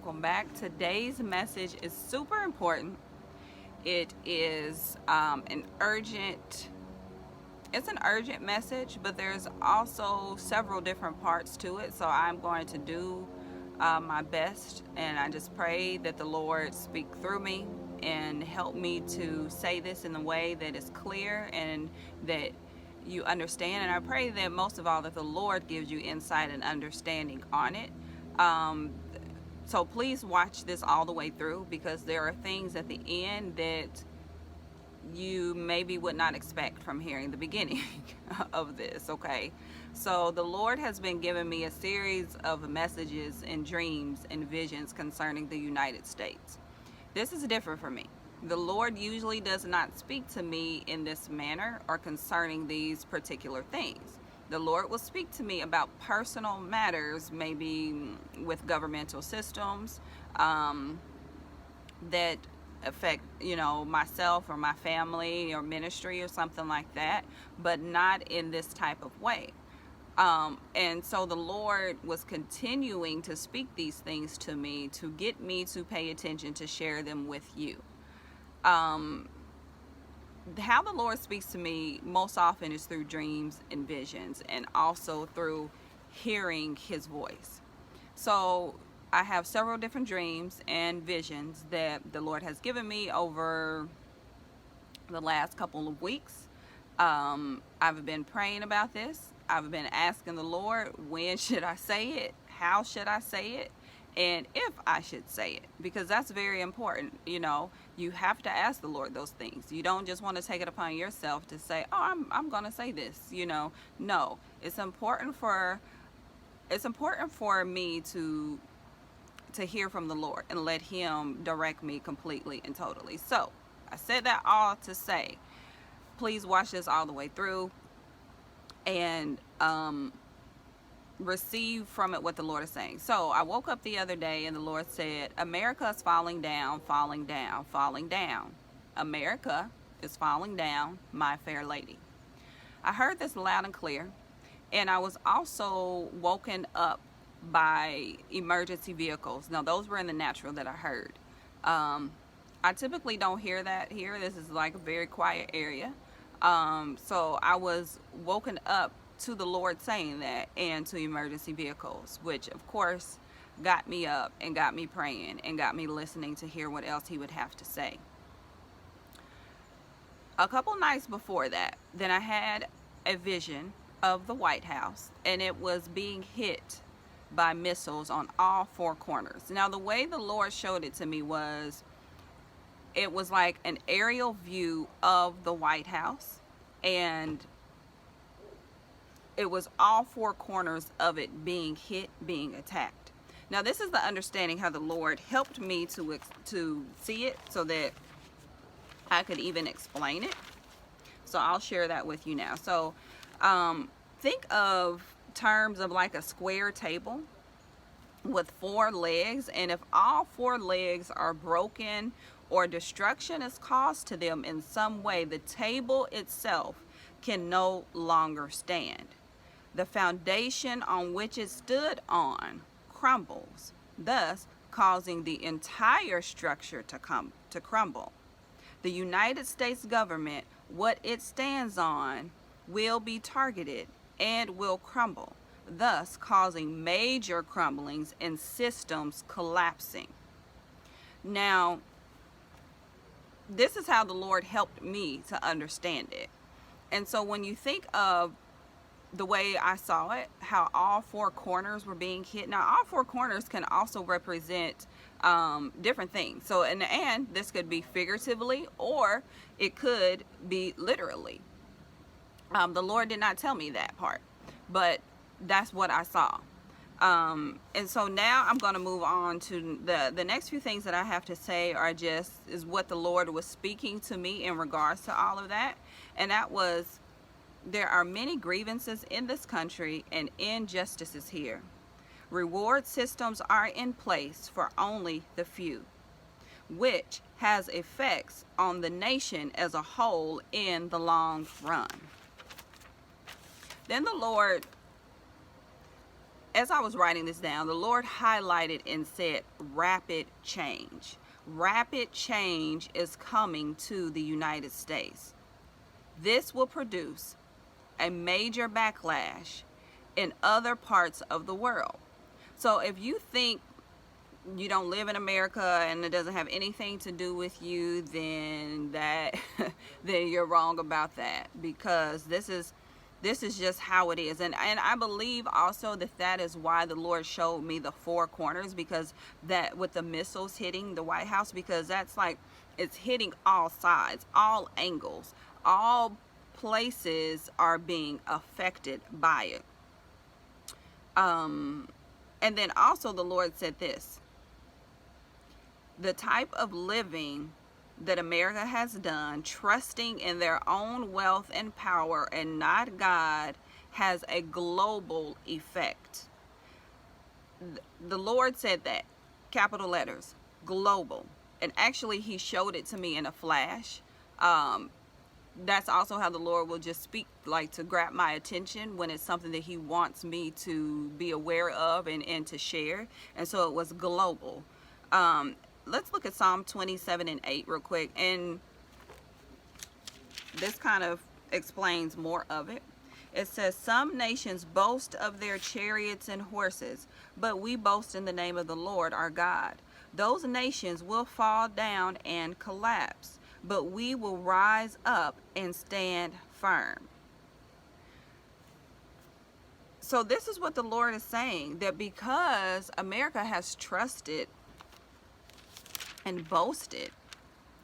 welcome back. Today's message is super important. It is it's an urgent message, but there's also several different parts to it. So I'm going to do my best, and I just pray that the Lord speak through me and help me to say this in a way that is clear and that you understand. And I pray that most of all that the Lord gives you insight and understanding on it. So please watch this all the way through, because there are things at the end that you maybe would not expect from hearing the beginning of this. Okay, so the Lord has been giving me a series of messages and dreams and visions concerning the United States. This is different for me. The Lord usually does not speak to me in this manner or concerning these particular things. The Lord will speak to me about personal matters, maybe with governmental systems that affect, myself or my family or ministry or something like that, but not in this type of way. And so the Lord was continuing to speak these things to me to get me to pay attention, to share them with you. How the Lord speaks to me most often is through dreams and visions, and also through hearing his voice. So I have several different dreams and visions that the Lord has given me over the last couple of weeks. I've been praying about this. I've been asking the Lord, when should I say it? How should I say it? And if I should say it, because that's very important. You have to ask the Lord those things. You don't just want to take it upon yourself to say, oh, I'm going to say this, No, it's important for me to hear from the Lord and let him direct me completely and totally. So I said that all to say, please watch this all the way through and receive from it what the Lord is saying. So I woke up the other day and the Lord said, America is falling down, falling down, falling down. America is falling down, my fair lady. I heard this loud and clear, and I was also woken up by emergency vehicles. Now, those were in the natural that I heard. I typically don't hear that here. This is like a very quiet area. So I was woken up to the Lord saying that, and to emergency vehicles, which of course got me up and got me praying and got me listening to hear what else he would have to say. A couple nights before that, then I had a vision of the White House, and it was being hit by missiles on all four corners. Now, the way the Lord showed it to me was, it was like an aerial view of the White House, and it was all four corners of it being hit, being attacked. Now, this is the understanding how the Lord helped me to see it so that I could even explain it. So I'll share that with you now. So think of terms of like a square table with four legs, and if all four legs are broken or destruction is caused to them in some way, the table itself can no longer stand. The foundation on which it stood on crumbles, thus causing the entire structure to crumble. The United States government, what it stands on, will be targeted and will crumble, thus causing major crumblings and systems collapsing. Now, this is how the Lord helped me to understand it. And so when you think of the way I saw it, how all four corners were being hit. Now, all four corners can also represent different things. So, and this could be figuratively, or it could be literally. The Lord did not tell me that part, but that's what I saw. And so now I'm going to move on to the next few things that I have to say is what the Lord was speaking to me in regards to all of that. And that was, there are many grievances in this country and injustices here. Reward systems are in place for only the few, which has effects on the nation as a whole in the long run. Then the Lord as I was writing this down, the Lord highlighted and said, rapid change. Rapid change is coming to the United States. This will produce a major backlash in other parts of the world. So if you think you don't live in America and it doesn't have anything to do with you, then then you're wrong about that, because this is just how it is. And I believe also that is why the Lord showed me the four corners, because that with the missiles hitting the White House, because that's like, it's hitting all sides, all angles, all places are being affected by it. And then also the Lord said this: the type of living that America has done, trusting in their own wealth and power and not God, has a global effect. The Lord said that, capital letters, global. And actually he showed it to me in a flash. That's also how the Lord will just speak, like to grab my attention when it's something that he wants me to be aware of and to share. And so it was global. Let's look at Psalm 27:8 real quick, and this kind of explains more of it. It says, some nations boast of their chariots and horses, but we boast in the name of the Lord our God. Those nations will fall down and collapse, but we will rise up and stand firm. So this is what the Lord is saying, that because America has trusted and boasted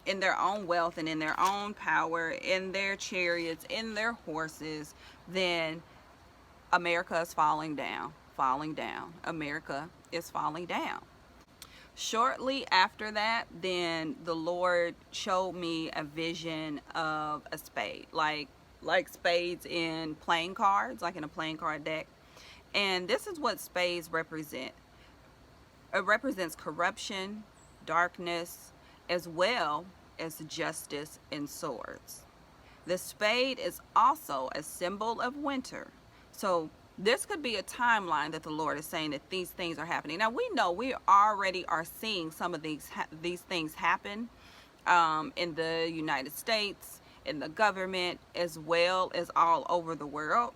in their own wealth and in their own power, in their chariots, in their horses, then America is falling down. America is falling down. Shortly after that, then the Lord showed me a vision of a spade, like spades in playing cards, like in a playing card deck. And this is what spades represent. It represents corruption, darkness, as well as justice and swords. The spade is also a symbol of winter. So this could be a timeline that the Lord is saying that these things are happening. Now we know we already are seeing some of these things happen in the United States, in the government, as well as all over the world.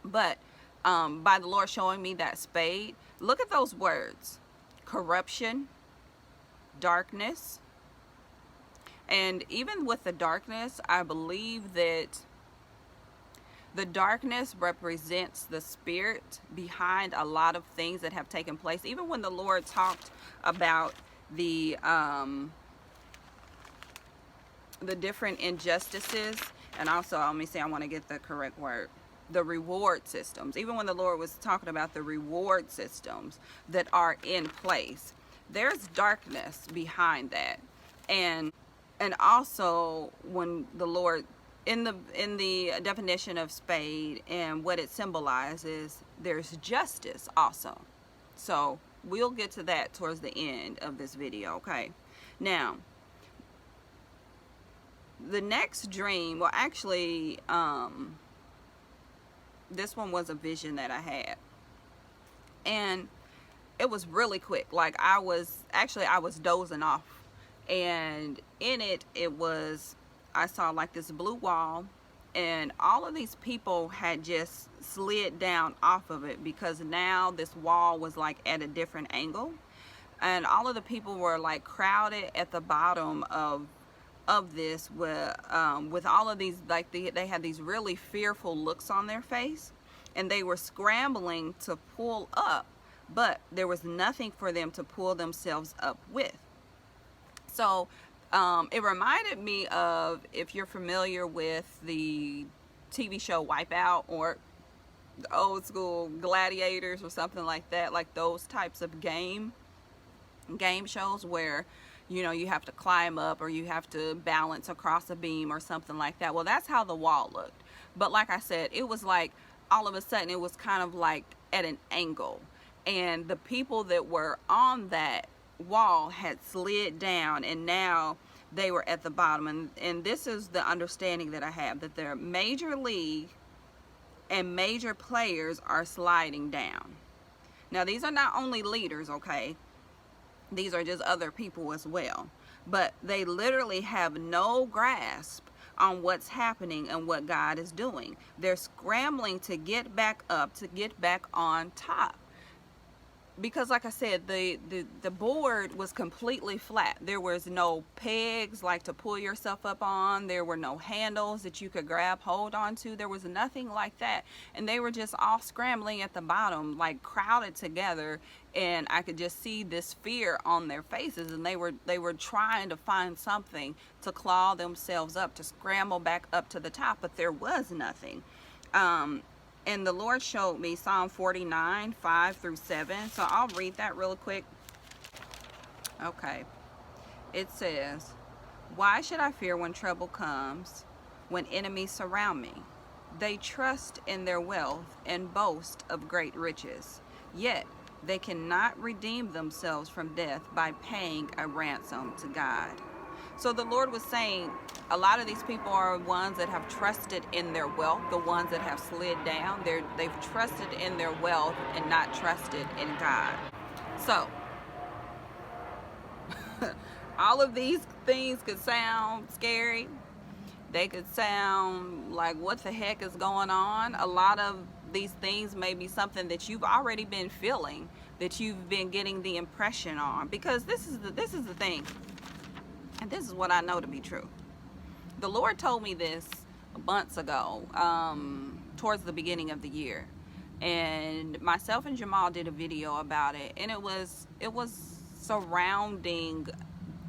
But by the Lord showing me that spade, look at those words: corruption, darkness. And even with the darkness, I believe that the darkness represents the spirit behind a lot of things that have taken place. Even when the Lord talked about the different injustices, and also, let me see, I want to get the correct word, the reward systems. Even when the Lord was talking about the reward systems that are in place, there's darkness behind that. And also, when the Lord, in the definition of spade and what it symbolizes, there's justice also. So we'll get to that towards the end of this video, okay? Now, the next dream, well, actually, this one was a vision that I had, and it was really quick. Like I was dozing off, and in it I saw like this blue wall, and all of these people had just slid down off of it, because now this wall was like at a different angle, and all of the people were like crowded at the bottom of this with all of these, like they had these really fearful looks on their face, and they were scrambling to pull up, but there was nothing for them to pull themselves up with. So it reminded me of, if you're familiar with the TV show Wipeout, or the old school Gladiators or something like that, like those types of game shows where, you know, you have to climb up or you have to balance across a beam or something like that. Well, that's how the wall looked. But like I said, it was like all of a sudden it was kind of like at an angle, and the people that were on that wall had slid down, and now they were at the bottom. And this is the understanding that I have, that their major league and major players are sliding down. Now, these are not only leaders, okay? These are just other people as well. But they literally have no grasp on what's happening and what God is doing. They're scrambling to get back up, to get back on top. Because like I said, the board was completely flat. There was no pegs like to pull yourself up on. There were no handles that you could grab hold onto. There was nothing like that. And they were just all scrambling at the bottom, like crowded together. And I could just see this fear on their faces. And they were trying to find something to claw themselves up, to scramble back up to the top. But there was nothing. And the Lord showed me Psalm 49, 5 through 7. So I'll read that real quick. Okay. It says, "Why should I fear when trouble comes, when enemies surround me? They trust in their wealth and boast of great riches. Yet they cannot redeem themselves from death by paying a ransom to God." So the Lord was saying, a lot of these people are ones that have trusted in their wealth, the ones that have slid down. They've trusted in their wealth and not trusted in God. So, all of these things could sound scary. They could sound like, what the heck is going on? A lot of these things may be something that you've already been feeling, that you've been getting the impression on. Because this is the thing. And this is what I know to be true. The Lord told me this months ago, towards the beginning of the year. And myself and Jamal did a video about it. And it was surrounding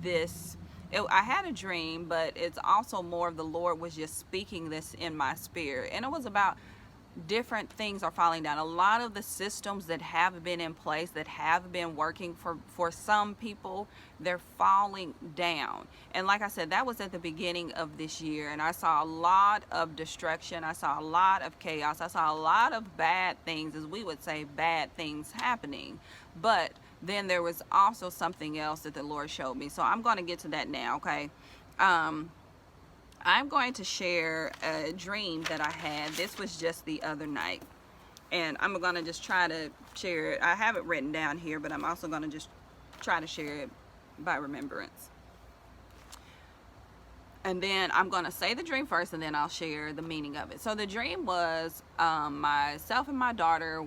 this. I had a dream, but it's also more of the Lord was just speaking this in my spirit. And it was about different things are falling down. A lot of the systems that have been in place, that have been working for some people, they're falling down. And like I said, that was at the beginning of this year, and I saw a lot of destruction. I saw a lot of chaos. I saw a lot of bad things, as we would say, bad things happening. But then there was also something else that the Lord showed me. So I'm going to get to that now, okay? I'm going to share a dream that I had. This was just the other night. And I'm going to just try to share it. I have it written down here, but I'm also going to just try to share it by remembrance. And then I'm going to say the dream first, and then I'll share the meaning of it. So the dream was myself and my daughter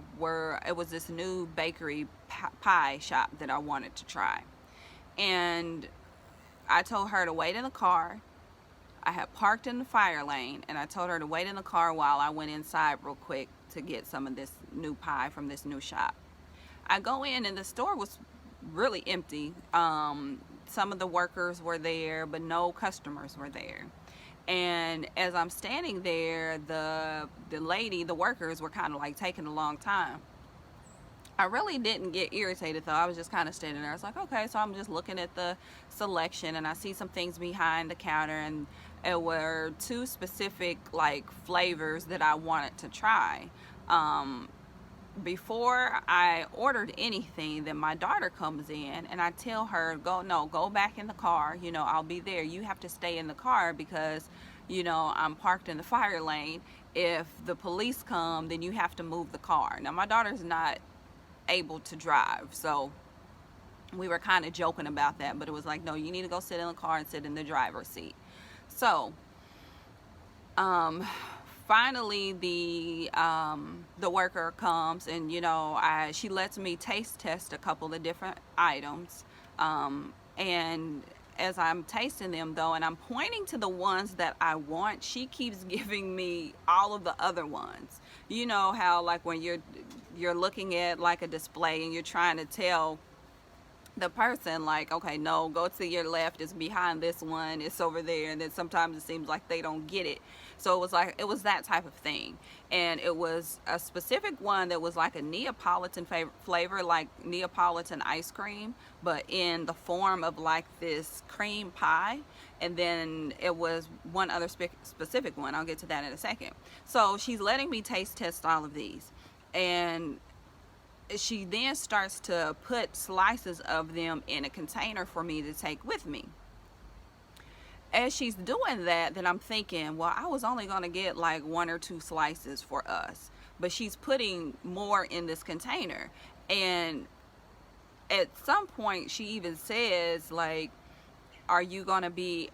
it was this new bakery pie shop that I wanted to try. And I told her to wait in the car. I had parked in the fire lane, and I told her to wait in the car while I went inside real quick to get some of this new pie from this new shop. I go in, and the store was really empty. Some of the workers were there, but no customers were there. And as I'm standing there, the workers were kind of like taking a long time. I really didn't get irritated though. I was just kind of standing there. I was like, okay, so I'm just looking at the selection, and I see some things behind the counter, and it were two specific like flavors that I wanted to try. Before I ordered anything, then my daughter comes in, and I tell her, go back in the car. I'll be there. You have to stay in the car because, I'm parked in the fire lane. If the police come, then you have to move the car. Now, my daughter's not able to drive, so we were kind of joking about that, but it was like, no, you need to go sit in the car and sit in the driver's seat. So finally the worker comes, and she lets me taste test a couple of different items, and as I'm tasting them though, and I'm pointing to the ones that I want, she keeps giving me all of the other ones. You know how like when you're looking at like a display and you're trying to tell the person like, okay, no, go to your left, it's behind this one, it's over there, and then sometimes it seems like they don't get it. So it was that type of thing. And it was a specific one that was like a Neapolitan flavor, like Neapolitan ice cream, but in the form of like this cream pie. And then it was one other specific one. I'll get to that in a second. So she's letting me taste test all of these, and she then starts to put slices of them in a container for me to take with me. As she's doing that, then I'm thinking, well, I was only going to get like 1 or 2 slices for us, but she's putting more in this container. And at some point she even says, like, are you gonna be,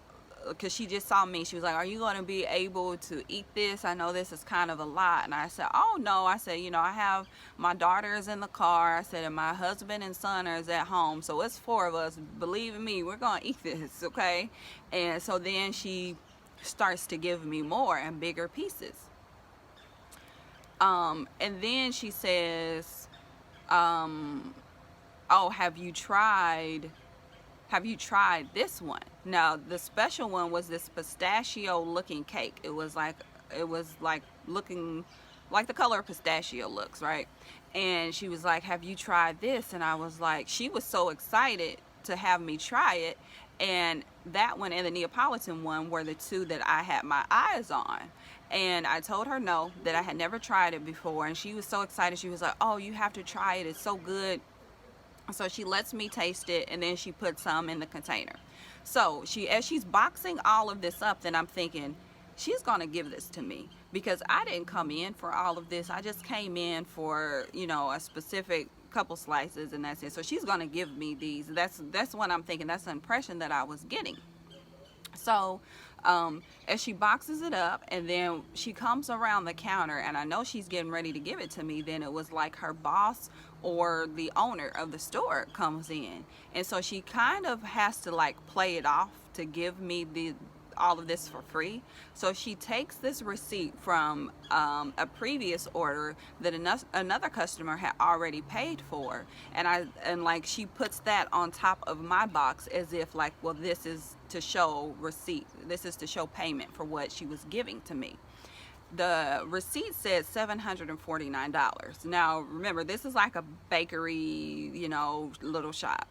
because she just saw me, she was like, are you gonna be able to eat this? I know this is kind of a lot. And I said, oh no. I said, you know, I have my daughters in the car. I said, and my husband and son are at home, so it's 4 of us. Believe me, we're gonna eat this, okay? And so then she starts to give me more and bigger pieces. And then she says, oh, have you tried this one? Now, the special one was this pistachio looking cake. It was like looking like the color of pistachio looks, right? And she was like, have you tried this? And I was like, she was so excited to have me try it. And that one and the Neapolitan one were the two that I had my eyes on. And I told her no, that I had never tried it before. And she was so excited. She was like, oh, you have to try it. It's so good. So she lets me taste it, and then she puts some in the container. So as she's boxing all of this up, then I'm thinking, she's gonna give this to me, because I didn't come in for all of this. I just came in for, you know, a specific couple slices, and that's it. So she's gonna give me these. That's what I'm thinking. That's the impression that I was getting. So as she boxes it up, and then she comes around the counter, and I know she's getting ready to give it to me, then it was like her boss or the owner of the store comes in. And so she kind of has to like play it off to give me all of this for free. So she takes this receipt from a previous order that another customer had already paid for, and like she puts that on top of my box, as if like, well, this is to show receipt, this is to show payment for what she was giving to me. The receipt said $749. Now remember, this is like a bakery, you know, little shop.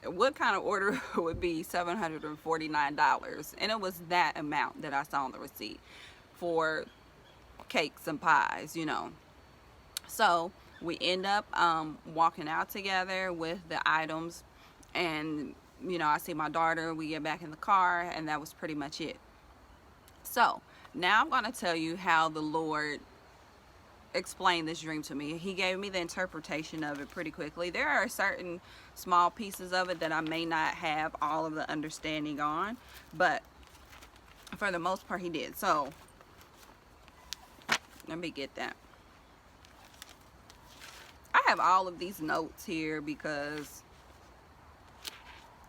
What kind of order would be $749? And it was that amount that I saw on the receipt for cakes and pies, you know. So we end up walking out together with the items, and you know, I see my daughter, we get back in the car, and that was pretty much it. So now I'm going to tell you how the Lord explained this dream to me. He gave me the interpretation of it pretty quickly. There are certain small pieces of it that I may not have all of the understanding on, but for the most part he did. So let me get that. I have all of these notes here because,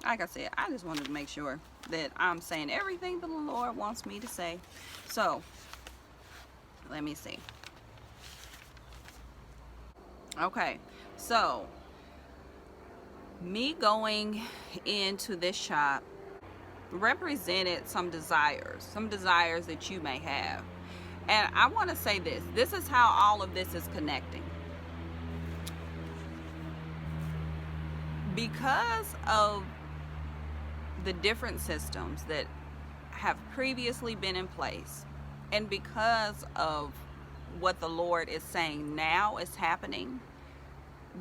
like I said, I just wanted to make sure that I'm saying everything that the Lord wants me to say. So let me see. Okay, so me going into this shop represented some desires that you may have. And I want to say this is how all of this is connecting. Because of the different systems that have previously been in place, and because of what the Lord is saying now is happening,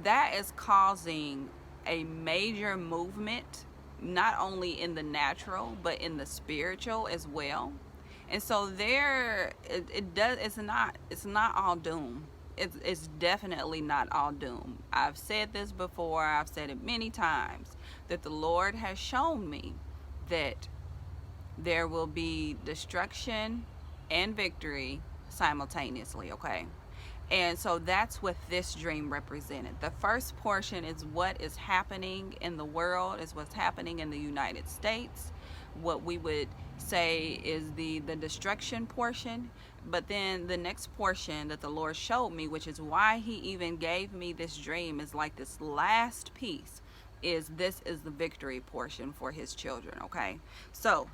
that is causing a major movement, not only in the natural but in the spiritual as well. And so it's not all doom. It's definitely not all doom. I've said this before, I've said it many times, that the Lord has shown me that there will be destruction and victory simultaneously, okay? And so that's what this dream represented. The first portion is what is happening in the world, is what's happening in the United States. What we would say is the destruction portion. But then the next portion that the Lord showed me, which is why he even gave me this dream, is like this last piece, is the victory portion for his children, okay? So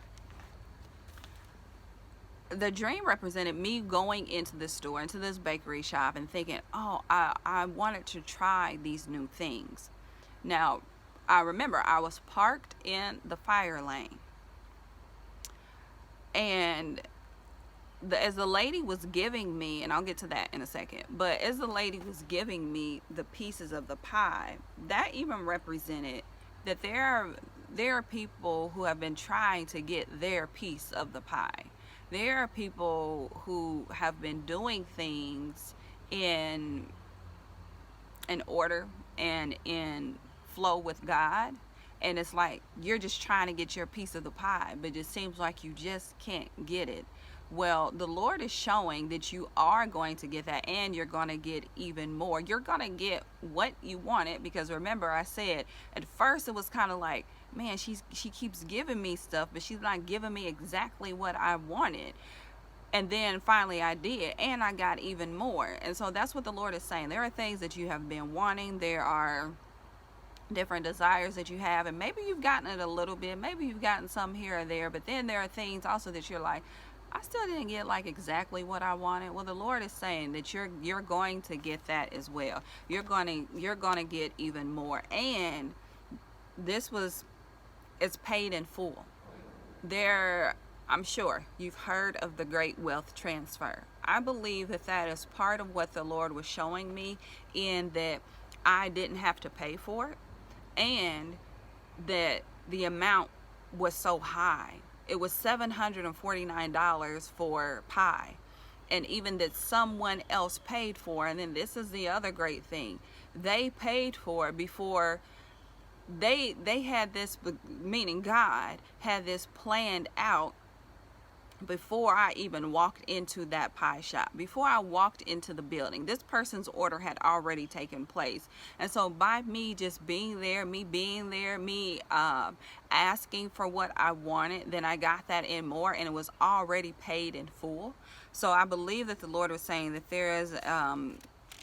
the dream represented me going into this store, into this bakery shop, and thinking, oh, I wanted to try these new things. Now, I remember I was parked in the fire lane, and as the lady was giving me, and I'll get to that in a second, but as the lady was giving me the pieces of the pie, that even represented that there are people who have been trying to get their piece of the pie. There are people who have been doing things in in order and in flow with God, and it's like you're just trying to get your piece of the pie, but it seems like you just can't get it. Well, the Lord is showing that you are going to get that, and you're going to get even more. You're going to get what you wanted, because remember I said at first it was kind of like, man, she keeps giving me stuff, but she's not giving me exactly what I wanted. And then finally I did, and I got even more. And so that's what the Lord is saying. There are things that you have been wanting. There are different desires that you have, and maybe you've gotten it a little bit, maybe you've gotten some here or there, but then there are things also that you're like, I still didn't get like exactly what I wanted. Well, the Lord is saying that you're going to get that as well. You're going to get even more. And it's paid in full. I'm sure you've heard of the great wealth transfer. I believe that is part of what the Lord was showing me, in that I didn't have to pay for it, and that the amount was so high. It was $749 for pie, and even that someone else paid for. And then this is the other great thing: they paid for it before they had this, meaning God had this planned out before I even walked into that pie shop, before I walked into the building. This person's order had already taken place. And so by me just being there, me asking for what I wanted, then I got that and more, and it was already paid in full. So I believe that the Lord was saying that there is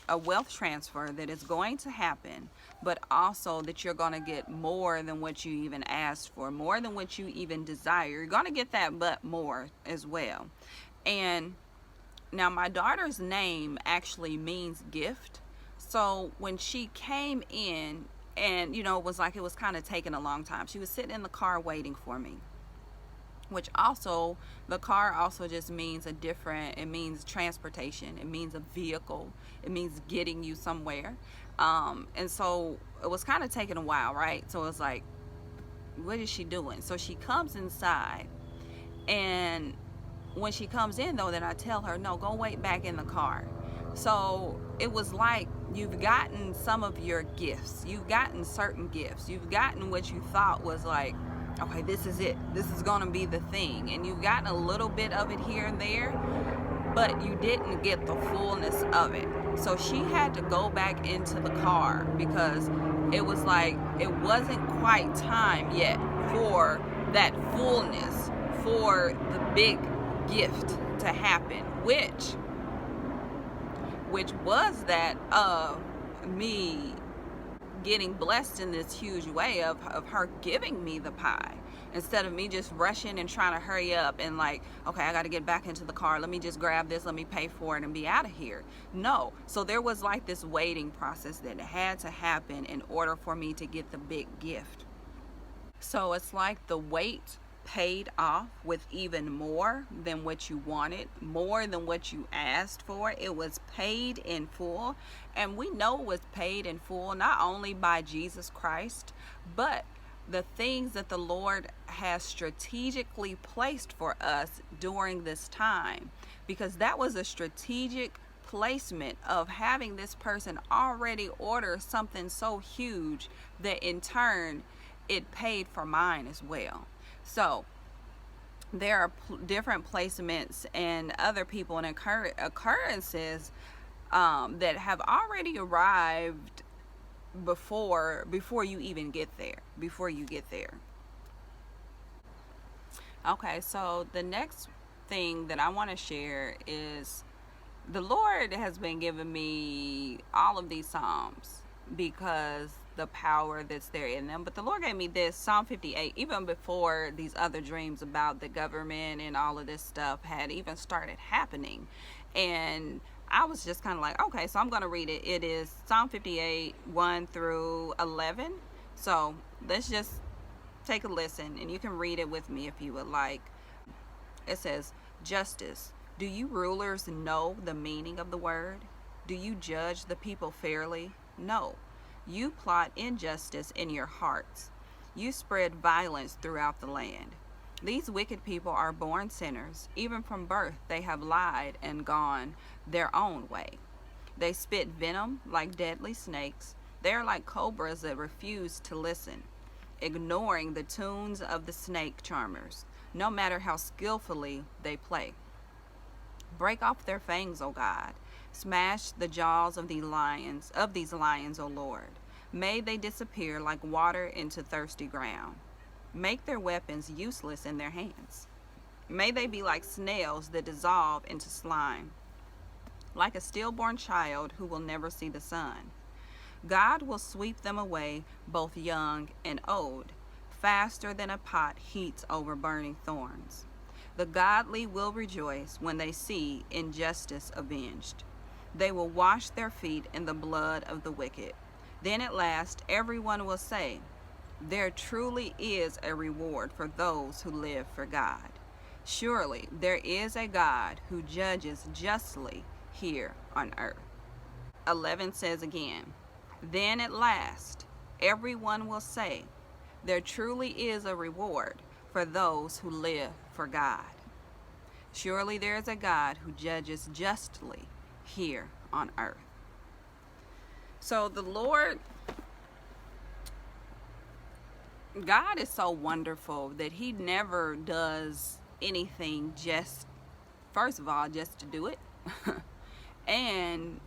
a wealth transfer that is going to happen, but also that you're going to get more than what you even asked for, more than what you even desire. You're going to get that, but more as well. And now my daughter's name actually means gift. So when she came in, and it was kind of taking a long time. She was sitting in the car waiting for me, which also, the car also just means it means transportation. It means a vehicle. It means getting you somewhere. And so it was kind of taking a while, right? So it was like, what is she doing? So she comes inside, and when she comes in though, then I tell her, no, go wait back in the car. So it was like, you've gotten some of your gifts. You've gotten certain gifts. You've gotten what you thought was like, okay, this is it. This is going to be the thing. And you've gotten a little bit of it here and there, but you didn't get the fullness of it. So she had to go back into the car, because it was like, it wasn't quite time yet for that fullness, for the big gift to happen, which was that of me getting blessed in this huge way of her giving me the pie, instead of me just rushing and trying to hurry up and like, okay, I got to get back into the car, let me just grab this, let me pay for it and be out of here. No. So there was like this waiting process that had to happen in order for me to get the big gift. So it's like the wait paid off with even more than what you wanted, more than what you asked for. It was paid in full, and we know it was paid in full not only by Jesus Christ, but the things that the Lord has strategically placed for us during this time, because that was a strategic placement of having this person already order something so huge that in turn it paid for mine as well. So there are different placements and other people and occurrences that have already arrived before you even get there, Okay, so the next thing that I want to share is the Lord has been giving me all of these Psalms because the power that's there in them. But the Lord gave me this Psalm 58 even before these other dreams about the government and all of this stuff had even started happening. And I was just kind of like, okay, so I'm going to read it. It is Psalm 58, 1 through 11. So let's just take a listen, and you can read it with me if you would like. It says, justice. Do you rulers know the meaning of the word? Do you judge the people fairly? No. You plot injustice in your hearts. You spread violence throughout the land. These wicked people are born sinners. Even from birth they have lied and gone their own way. They spit venom like deadly snakes. They are like cobras that refuse to listen, ignoring the tunes of the snake charmers, no matter how skillfully they play. Break off their fangs, O God. Smash the jaws of these lions, O Lord. May they disappear like water into thirsty ground. Make their weapons useless in their hands. May they be like snails that dissolve into slime, like a stillborn child who will never see the sun. God will sweep them away, both young and old, faster than a pot heats over burning thorns. The godly will rejoice when they see injustice avenged. They will wash their feet in the blood of the wicked. Then at last everyone will say, there truly is a reward for those who live for God. Surely there is a God who judges justly here on earth. 11 says again, then at last everyone will say, there truly is a reward for those who live for God. Surely there is a God who judges justly here on earth. So the Lord, God is so wonderful that he never does anything just, first of all, just to do it. And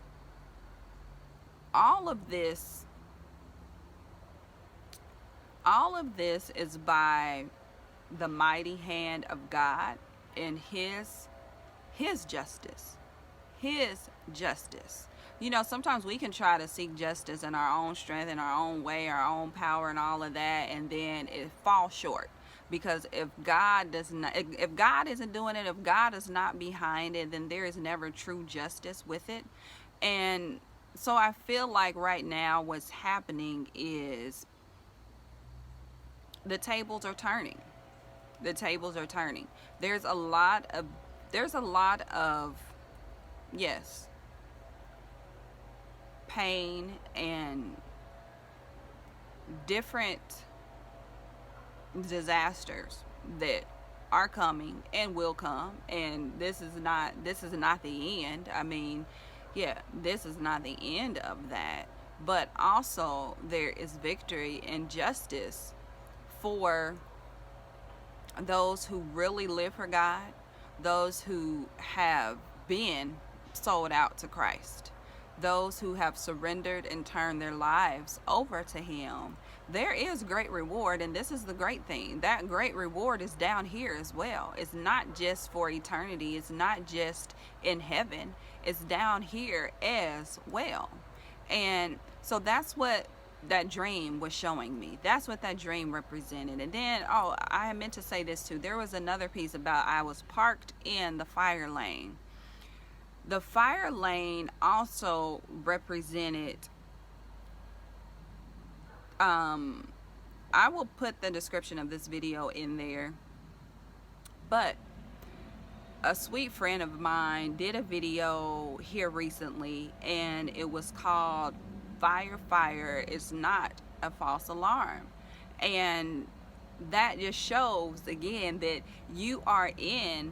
all of this is by the mighty hand of God and his justice. His justice. You know, sometimes we can try to seek justice in our own strength, in our own way, our own power and all of that, and then it falls short. Because if God isn't doing it, if God is not behind it, then there is never true justice with it. And so I feel like right now what's happening is the tables are turning. The tables are turning. There's a lot of yes, pain and different disasters that are coming and will come, and this is not the end. I mean, yeah, this is not the end of that, but also there is victory and justice for those who really live for God, those who have been sold out to Christ, those who have surrendered and turned their lives over to him. There is great reward, and this is the great thing. That great reward is down here as well. It's not just for eternity. It's not just in heaven. It's down here as well. And so that's what that dream was showing me. That's what that dream represented. And then, I meant to say this too. There was another piece about I was parked in the fire lane. The fire lane also represented, I will put the description of this video in there, but a sweet friend of mine did a video here recently, and it was called Fire is Not a False Alarm. And that just shows again that you are in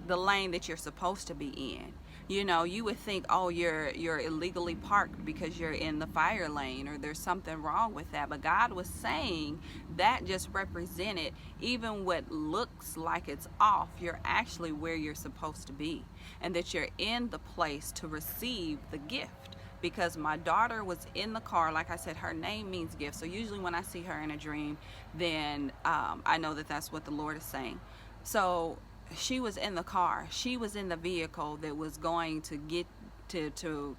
the lane that you're supposed to be in. You know, you would think, oh, you're illegally parked because you're in the fire lane, or there's something wrong with that. But God was saying that just represented, even what looks like it's off, you're actually where you're supposed to be, and that you're in the place to receive the gift. Because my daughter was in the car. Like I said, her name means gift. So usually when I see her in a dream, then I know that that's what the Lord is saying. So she was in the car. She was in the vehicle that was going to get to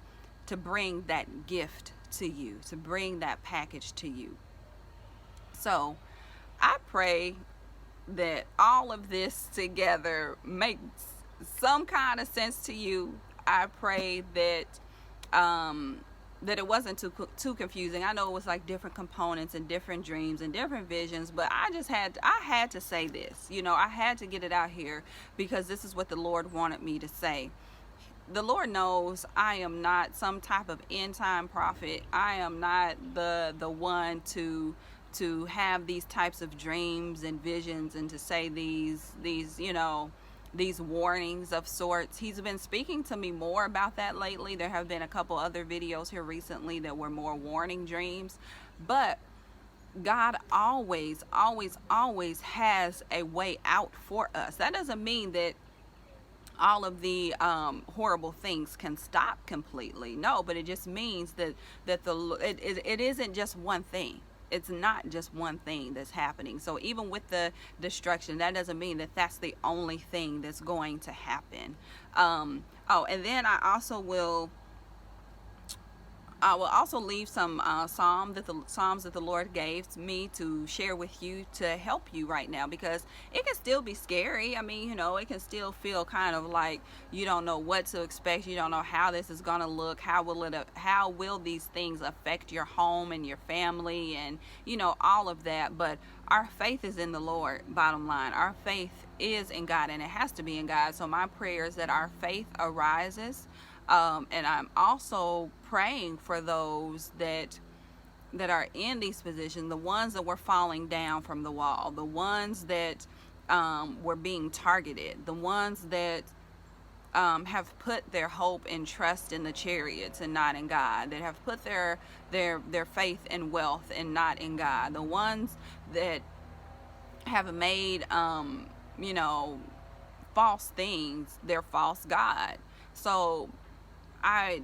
bring that gift to you, to bring that package to you. So I pray that all of this together makes some kind of sense to you. I pray that that it wasn't too confusing. I know it was like different components and different dreams and different visions, but I had to say this. You know, I had to get it out here because this is what the Lord wanted me to say. The Lord knows I am not some type of end time prophet. I am not the one to have these types of dreams and visions and to say these these warnings of sorts. He's been speaking to me more about that lately. There have been a couple other videos here recently that were more warning dreams, but God always, always, always has a way out for us. That doesn't mean that all of the horrible things can stop completely. No, but it just means that it isn't just one thing. It's not just one thing that's happening. So even with the destruction, that doesn't mean that that's the only thing that's going to happen. Oh, and then I will also leave some psalms that the Lord gave me to share with you to help you right now, because it can still be scary. I mean, it can still feel kind of like you don't know what to expect. You don't know how this is gonna look. How will these things affect your home and your family, and all of that. But our faith is in the Lord. Bottom line, our faith is in God, and it has to be in God. So my prayer is that our faith arises. And I'm also praying for those that are in these positions, the ones that were falling down from the wall, the ones that were being targeted, the ones that have put their hope and trust in the chariots and not in God, that have put their faith in wealth and not in God, the ones that have made false things their false God. So I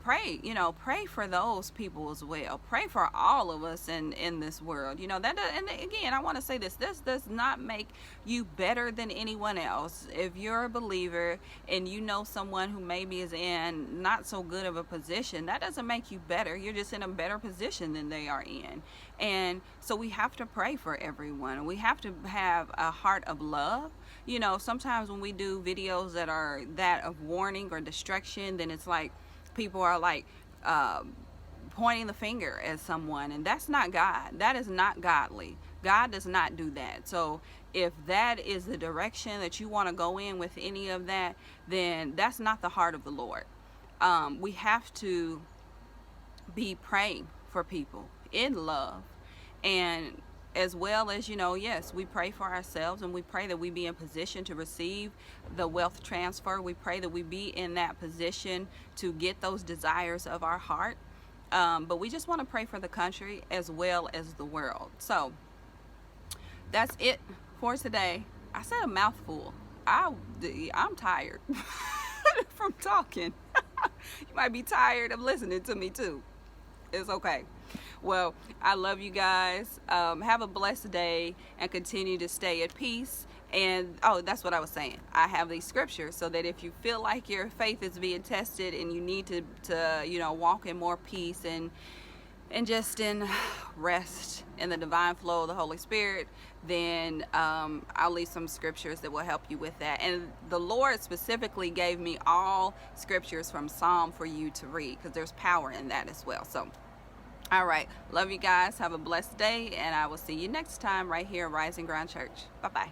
pray for those people as well. Pray for all of us in this world. And again, I want to say this does not make you better than anyone else. If you're a believer and you know someone who maybe is in not so good of a position, that doesn't make you better. You're just in a better position than they are in. And so we have to pray for everyone. We have to have a heart of love. Sometimes when we do videos that are of warning or destruction, then it's like people are like pointing the finger at someone, and that's not God. That is not godly. God does not do that. So if that is the direction that you want to go in with any of that, then that's not the heart of the Lord. We have to be praying for people in love, and as well as, yes, we pray for ourselves, and we pray that we be in position to receive the wealth transfer. We pray that we be in that position to get those desires of our heart. But we just want to pray for the country as well as the world. So that's it for today. I said a mouthful. I'm tired from talking. You might be tired of listening to me too. It's okay. Well, I love you guys. Have a blessed day and continue to stay at peace. And that's what I was saying. I have these scriptures so that if you feel like your faith is being tested and you need to walk in more peace and just in rest in the divine flow of the Holy Spirit, then I'll leave some scriptures that will help you with that. And the Lord specifically gave me all scriptures from Psalm for you to read, because there's power in that as well. So all right, love you guys. Have a blessed day, and I will see you next time right here at Rising Ground Church. Bye-bye.